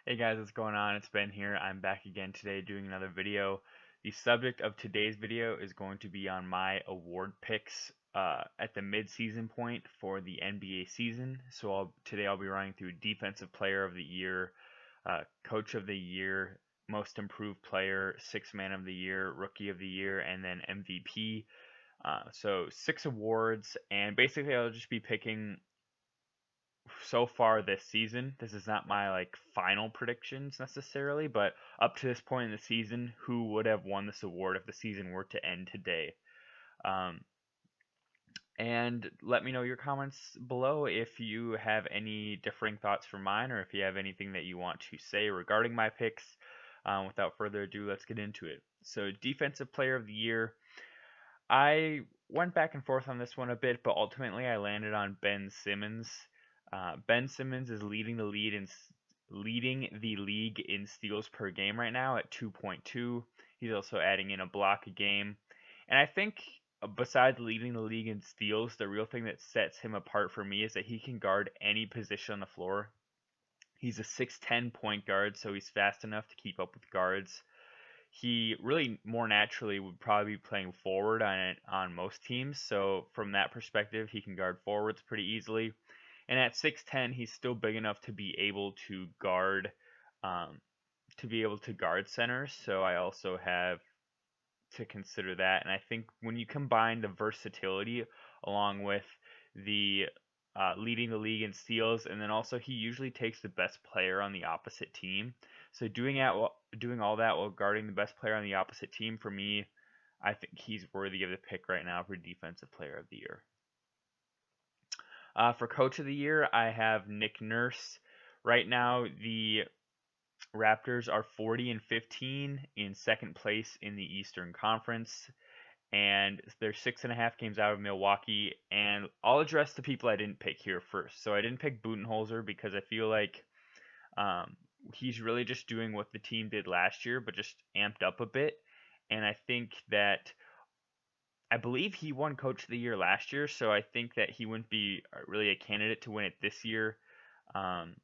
Hey guys, what's going on? It's Ben here. I'm back again today doing another video. The subject of today's video is going to be on my award picks at the mid-season point for the NBA season. So today I'll be running through Defensive Player of the Year, Coach of the Year, Most Improved Player, Sixth Man of the Year, Rookie of the Year, and then MVP. So 6 awards, and basically I'll just be picking so far this season. This is not my final predictions necessarily, but up to this point in the season, who would have won this award if the season were to end today? Um, and let me know your comments below if you have any differing thoughts from mine or if you have anything that you want to say regarding my picks. Without further ado, let's get into it. So, Defensive Player of the Year. I went back and forth on this one a bit, but ultimately I landed on Ben Simmons. Ben Simmons is leading the league in steals per game right now at 2.2. He's also adding in a block a game, and I think besides leading the league in steals, the real thing that sets him apart for me is that he can guard any position on the floor. He's a 6'10 point guard, so he's fast enough to keep up with guards. He really more naturally would probably be playing forward on most teams. So from that perspective, he can guard forwards pretty easily. And at 6'10, he's still big enough um, to be able to guard centers. So I also have to consider that. And I think when you combine the versatility along with the leading the league in steals, and then also he usually takes the best player on the opposite team. So doing all that while guarding the best player on the opposite team, for me, I think he's worthy of the pick right now for Defensive Player of the Year. For Coach of the Year, I have Nick Nurse. Right now, the Raptors are 40 and 15 in second place in the Eastern Conference, and they're 6.5 games out of Milwaukee. And I'll address the people I didn't pick here first. So I didn't pick Budenholzer because I feel like um, he's really just doing what the team did last year, but just amped up a bit. And I believe he won Coach of the Year last year, so I think that he wouldn't be really a candidate to win it this year. Um,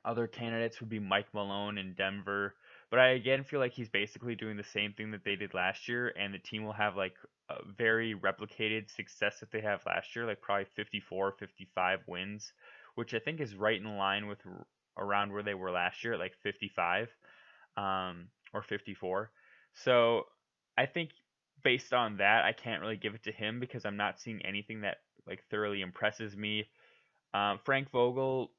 Other candidates would be Mike Malone in Denver, but I again feel like he's basically doing the same thing that they did last year, and the team will have like a very replicated success that they have last year, like probably 54, 55 wins, which I think is right in line with around where they were last year at like 55 or 54. So I think based on that, I can't really give it to him because I'm not seeing anything that like thoroughly impresses me. Frank Vogel,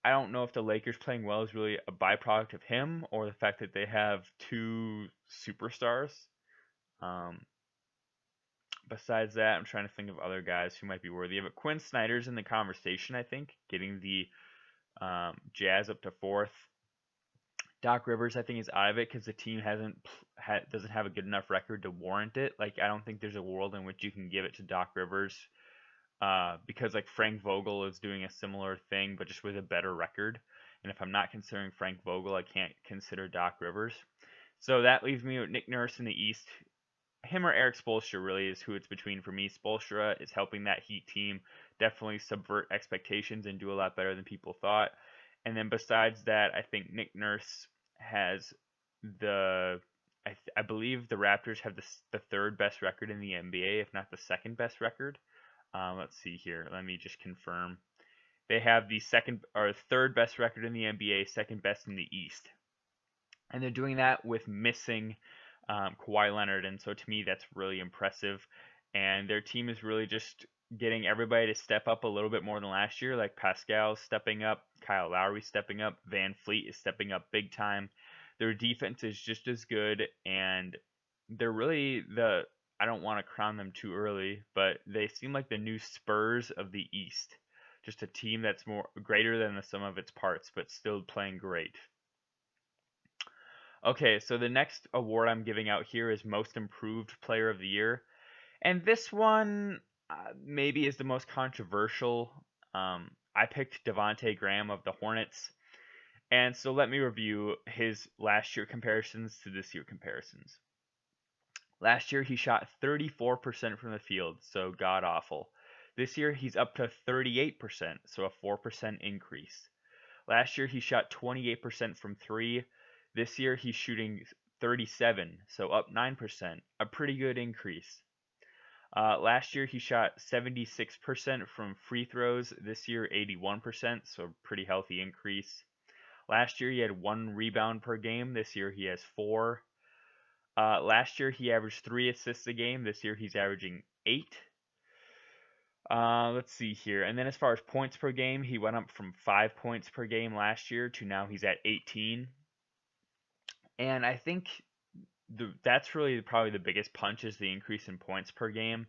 I don't know if the Lakers playing well is really a byproduct of him or the fact that they have two superstars. Um, Besides that, I'm trying to think of other guys who might be worthy of it. Quinn Snyder's in the conversation, I think, getting the Jazz up to fourth. Doc Rivers, I think, is out of it because the team doesn't have a good enough record to warrant it. Like, I don't think there's a world in which you can give it to Doc Rivers because like Frank Vogel is doing a similar thing, but just with a better record. And if I'm not considering Frank Vogel, I can't consider Doc Rivers. So that leaves me with Nick Nurse in the East. Him or Eric Spoelstra really is who it's between for me. Spoelstra is helping that Heat team definitely subvert expectations and do a lot better than people thought. And then besides that, I think Nick Nurse has the I believe the Raptors have the third best record in the NBA, if not the second best record. Let's see here. Let me just confirm. They have the second or third best record in the NBA, second best in the East, and they're doing that with missing Kawhi Leonard, and so to me that's really impressive. And their team is really just getting everybody to step up a little bit more than last year. Like Pascal stepping up, Kyle Lowry stepping up, Van Fleet is stepping up big time. Their defense is just as good, and they're really the I don't want to crown them too early, but they seem like the new Spurs of the East. Just a team that's more greater than the sum of its parts, but still playing great. Okay, so the next award I'm giving out here is Most Improved Player of the Year. And this one maybe is the most controversial. I picked Devonte Graham of the Hornets. And so let me review his last year comparisons to this year comparisons. Last year he shot 34% from the field, so god awful. This year he's up to 38%, so a 4% increase. Last year he shot 28% from 3. This year he's shooting 37, so up 9%, a pretty good increase. Last year he shot 76% from free throws. This year 81%, so a pretty healthy increase. Last year he had 1 rebound per game. This year he has 4. Last year he averaged 3 assists a game. This year he's averaging 8. Let's see here. And then as far as points per game, he went up from 5 points per game last year to now he's at 18. And I think that's really probably the biggest punch is the increase in points per game.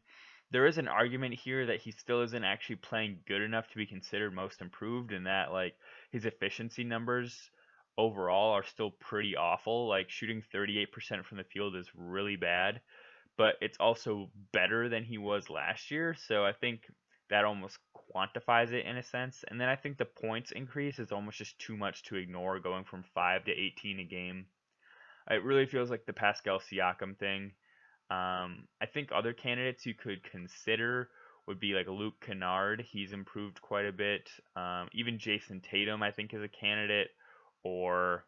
There is an argument here that he still isn't actually playing good enough to be considered most improved, and that like his efficiency numbers overall are still pretty awful. Like shooting 38% from the field is really bad, but it's also better than he was last year. So I think that almost quantifies it in a sense. And then I think the points increase is almost just too much to ignore, going from 5 to 18 a game. It really feels like the Pascal Siakam thing. I think other candidates you could consider would be like Luke Kennard. He's improved quite a bit. Even Jason Tatum, I think, is a candidate. Or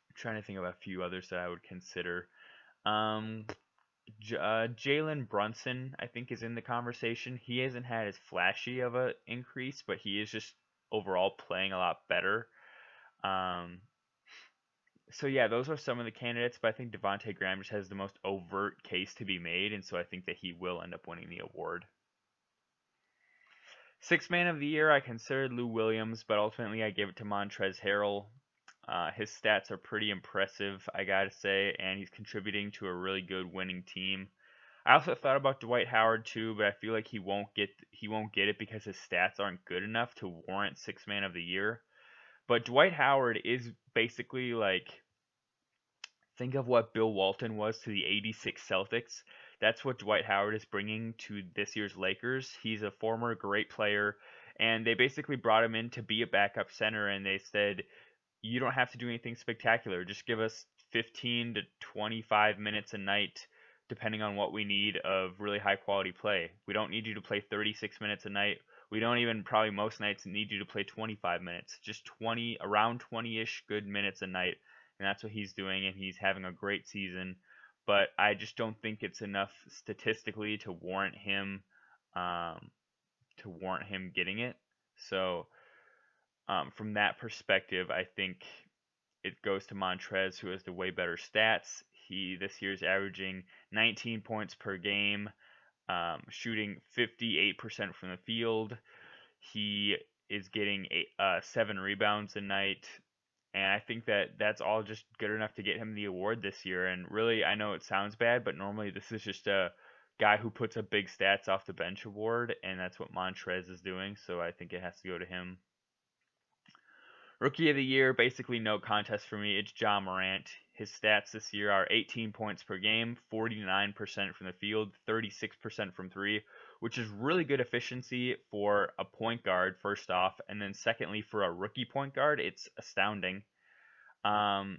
I'm trying to think of a few others that I would consider. Jalen Brunson, I think, is in the conversation. He hasn't had as flashy of an increase, but he is just overall playing a lot better. Um, so yeah, those are some of the candidates, but I think Devonte Graham just has the most overt case to be made, and so I think that he will end up winning the award. Sixth man of the year, I considered Lou Williams, but ultimately I gave it to Montrezl Harrell. His stats are pretty impressive, I gotta say, and he's contributing to a really good winning team. I also thought about Dwight Howard too, but I feel like he won't get it because his stats aren't good enough to warrant sixth man of the year. But Dwight Howard is basically like, think of what Bill Walton was to the '86 Celtics. That's what Dwight Howard is bringing to this year's Lakers. He's a former great player, and they basically brought him in to be a backup center, and they said, you don't have to do anything spectacular. Just give us 15 to 25 minutes a night, depending on what we need of really high quality play. We don't need you to play 36 minutes a night. We don't even probably most nights need you to play 25 minutes. Just around 20-ish good minutes a night. And that's what he's doing, and he's having a great season. But I just don't think it's enough statistically to warrant him getting it. So from that perspective, I think it goes to Montrez, who has the way better stats. He this year's averaging 19 points per game, shooting 58% from the field. He is getting 7 rebounds a night, and I think that that's all just good enough to get him the award this year. And really, I know it sounds bad, but normally this is just a guy who puts up big stats off the bench award, and that's what Montrez is doing. So I think it has to go to him. Rookie of the year, basically no contest for me. It's Ja Morant. His stats this year are 18 points per game, 49% from the field, 36% from 3, which is really good efficiency for a point guard, first off. And then secondly, for a rookie point guard, it's astounding. 3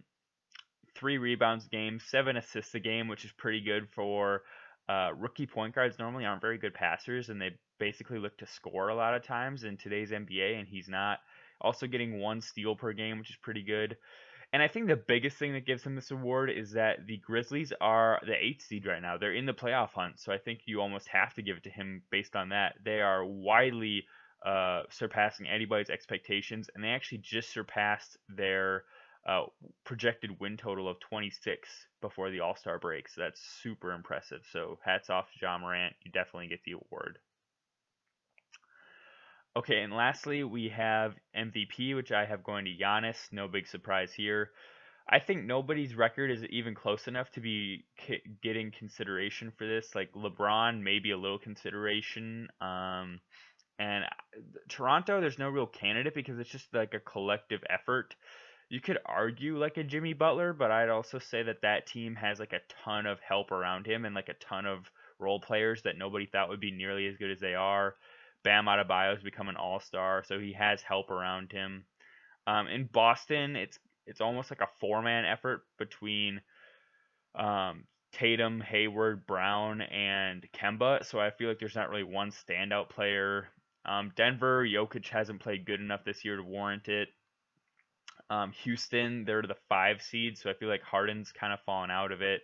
rebounds a game, 7 assists a game, which is pretty good for rookie point guards. Normally aren't very good passers, and they basically look to score a lot of times in today's NBA, and he's not. Also getting 1 steal per game, which is pretty good. And I think the biggest thing that gives him this award is that the Grizzlies are the 8th seed right now. They're in the playoff hunt, so I think you almost have to give it to him based on that. They are widely surpassing anybody's expectations, and they actually just surpassed their projected win total of 26 before the All-Star break. So that's super impressive. So hats off to Ja Morant. You definitely get the award. Okay, and lastly, we have MVP, which I have going to Giannis. No big surprise here. I think nobody's record is even close enough to be getting consideration for this. Like LeBron, maybe a little consideration. And Toronto, there's no real candidate because it's just like a collective effort. You could argue like a Jimmy Butler, but I'd also say that that team has like a ton of help around him and like a ton of role players that nobody thought would be nearly as good as they are. Bam Adebayo's become an all-star, so he has help around him. In Boston, it's almost like a four-man effort between Tatum, Hayward, Brown, and Kemba. So I feel like there's not really one standout player. Denver, Jokic hasn't played good enough this year to warrant it. Houston, they're the 5 seed, so I feel like Harden's kind of fallen out of it.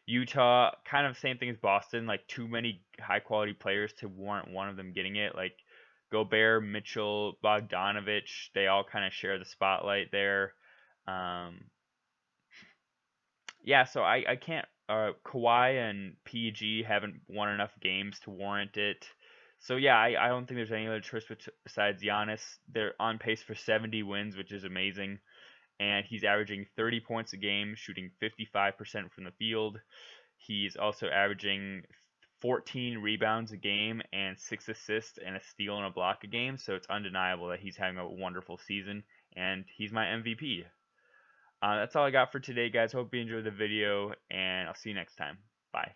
Utah, kind of same thing as Boston, like too many high quality players to warrant one of them getting it. Like Gobert, Mitchell, Bogdanovich, they all kind of share the spotlight there. Um, yeah, so I can't. Kawhi and PG haven't won enough games to warrant it. So yeah, I don't think there's any other choice besides Giannis. They're on pace for 70 wins, which is amazing, and he's averaging 30 points a game, shooting 55% from the field. He's also averaging 14 rebounds a game and 6 assists and a steal and a block a game. So it's undeniable that he's having a wonderful season, and he's my MVP. That's all I got for today, guys. Hope you enjoyed the video, and I'll see you next time. Bye.